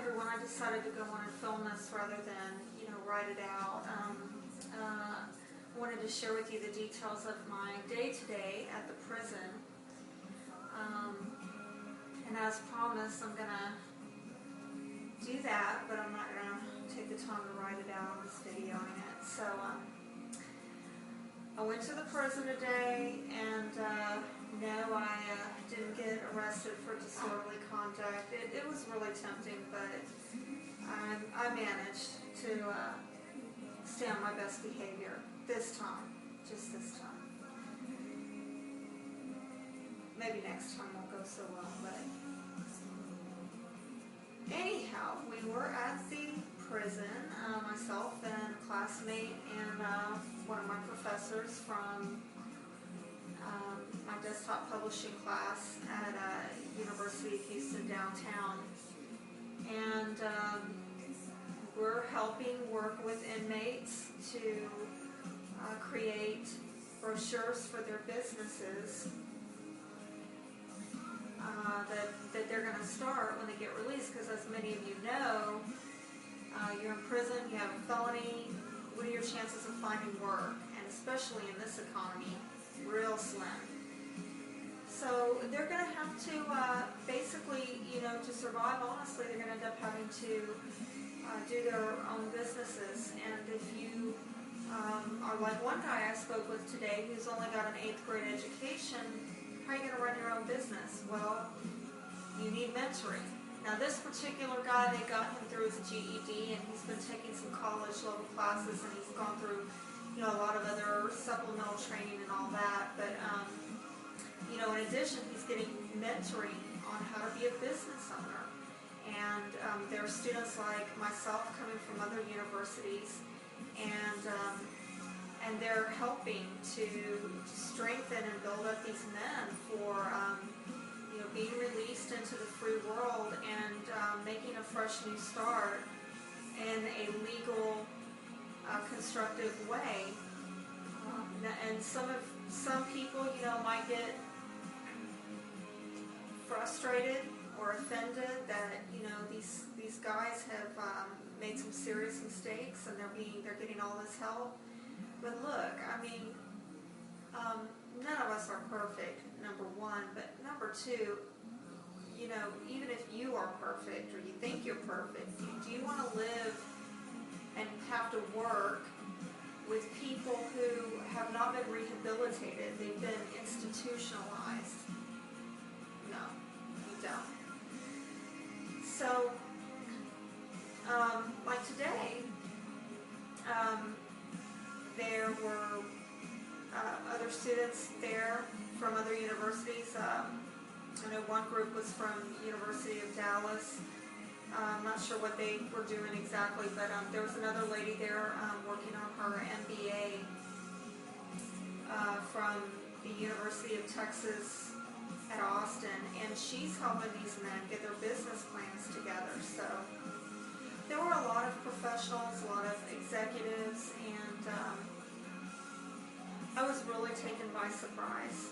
everyone. I decided to go on and film this rather than, write it out. I wanted to share with you the details of my day-to-day at the prison. And as promised, I'm going to do that, but I'm not going to take the time to write it out. I'm just videoing it. So I went to the prison today, and no, I didn't get arrested for disorderly conduct. It was really tempting, but I managed to stay on my best behavior this time, just this time. Maybe next time won't go so well, but anyhow, we were at the prison, myself and a classmate and one of my professors from my desktop publishing class at University of Houston downtown. And we're helping work with inmates to create brochures for their businesses that they're going to start when they get released, because as many of you know, you're in prison, you have a felony, what are your chances of finding work? And especially in this economy, real slim. So they're going to have to basically, to survive, honestly, they're going to end up having to do their own businesses. And if you are like one guy I spoke with today who's only got an 8th grade education, how are you going to run your own business? Well, you need mentoring. Now this particular guy, they got him through his GED, and he's been taking some college level classes, and he's gone through, a lot of other supplemental training and all that. But, in addition, he's getting mentoring on how to be a business owner. And there are students like myself coming from other universities, and they're helping to strengthen and build up these men for being released into the free world and making a fresh new start in a legal, constructive way. And some people, might get frustrated or offended that these guys have made some serious mistakes and they're getting all this help. But look, none of us are perfect, number one, but number two, even if you are perfect or you think you're perfect, do you want to live and have to work with people who have not been rehabilitated? They've been institutionalized. No, you don't. So, like today, there were other students there from other universities. I know one group was from University of Dallas. I'm not sure what they were doing exactly, but there was another lady there working on her MBA from the University of Texas at Austin, and she's helping these men get their business plans together. So there were a lot of professionals, a lot of executives, and I was really taken by surprise.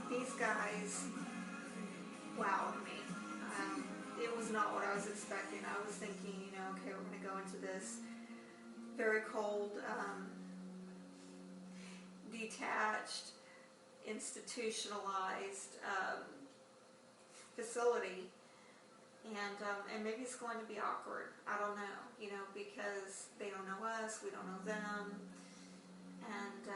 These guys wowed me. It was not what I was expecting. I was thinking, okay, we're going to go into this very cold, detached, institutionalized facility, and maybe it's going to be awkward. I don't know, because they don't know us, we don't know them, and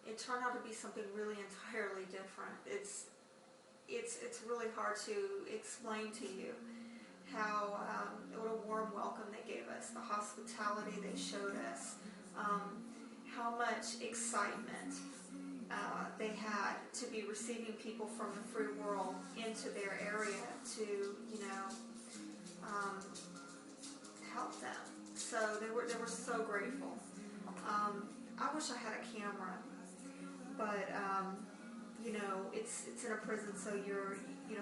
it turned out to be something really entirely different. It's really hard to explain to you how what a warm welcome they gave us, the hospitality they showed us, how much excitement they had to be receiving people from the free world into their area to help them. So they were so grateful. I wish I had a camera, but it's in a prison, so you're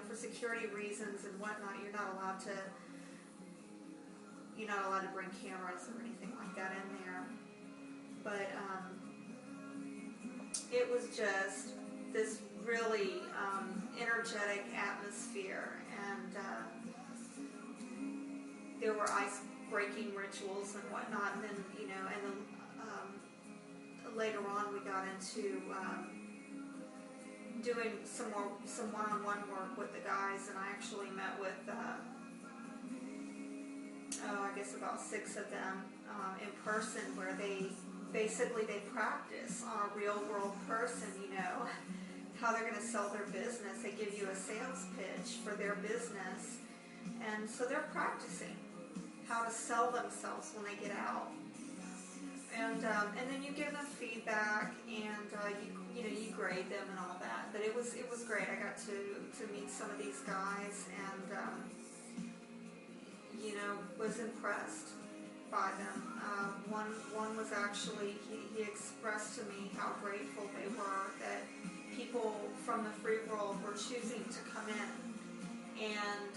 for security reasons and whatnot, you're not allowed to bring cameras or anything like that in there. But it was just this really energetic atmosphere, and there were ice-breaking rituals and whatnot, and then, you know, and then later on we got into doing some one-on-one work with the guys, and I actually met with, I guess about 6 of them in person, where they practice on a real-world person, you know, how they're going to sell their business. They give you a sales pitch for their business, and so they're practicing how to sell themselves when they get out. And then you give them feedback, and you grade them and all that. But it was great. I got to meet some of these guys, and was impressed by them. One was actually, he expressed to me how grateful they were that people from the free world were choosing to come in and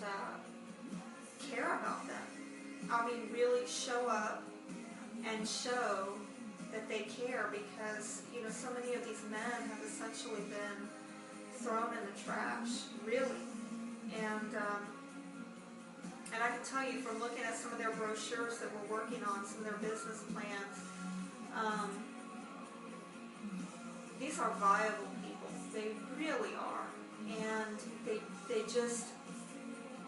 care about them. I mean, really show up and show that they care, because, you know, so many of these men have essentially been thrown in the trash, really. And I can tell you from looking at some of their brochures that we're working on, some of their business plans, these are viable people. They really are. And they just,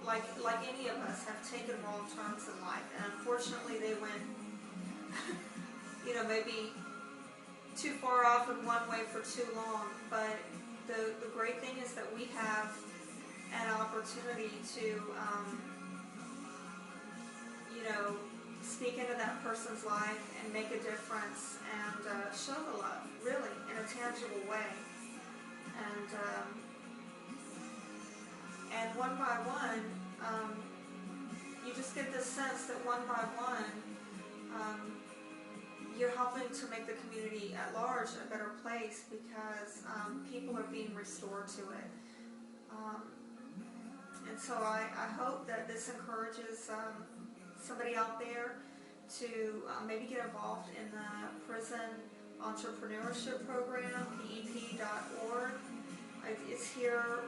like any of us, have taken wrong turns in life. And unfortunately they went, maybe too far off in one way for too long. But the great thing is that we have an opportunity to, speak into that person's life and make a difference and show the love, really, in a tangible way. And one by one, you just get this sense that one by one, you're helping to make the community at large a better place, because people are being restored to it. And so I hope that this encourages somebody out there to maybe get involved in the prison entrepreneurship program, pep.org. It's here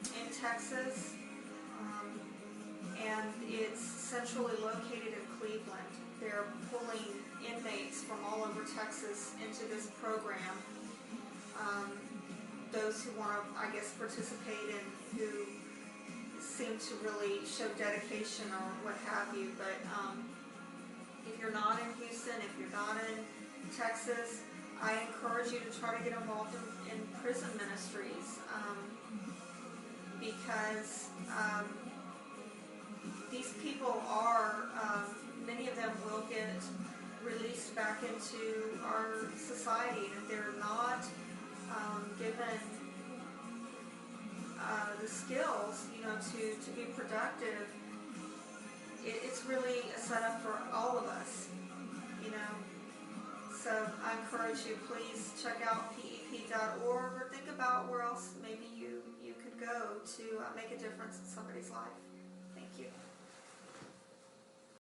in Texas, and it's centrally located in Cleveland. They're pulling inmates from all over Texas into this program. Those who want to, I guess, participate and who seem to really show dedication or what have you. But if you're not in Houston, if you're not in Texas, I encourage you to try to get involved in prison ministries, because these people are, many of them will get released back into our society, and if they're not given the skills, to be productive, it's really a setup for all of us, So I encourage you, please check out pep.org, or think about where else maybe you could go to make a difference in somebody's life.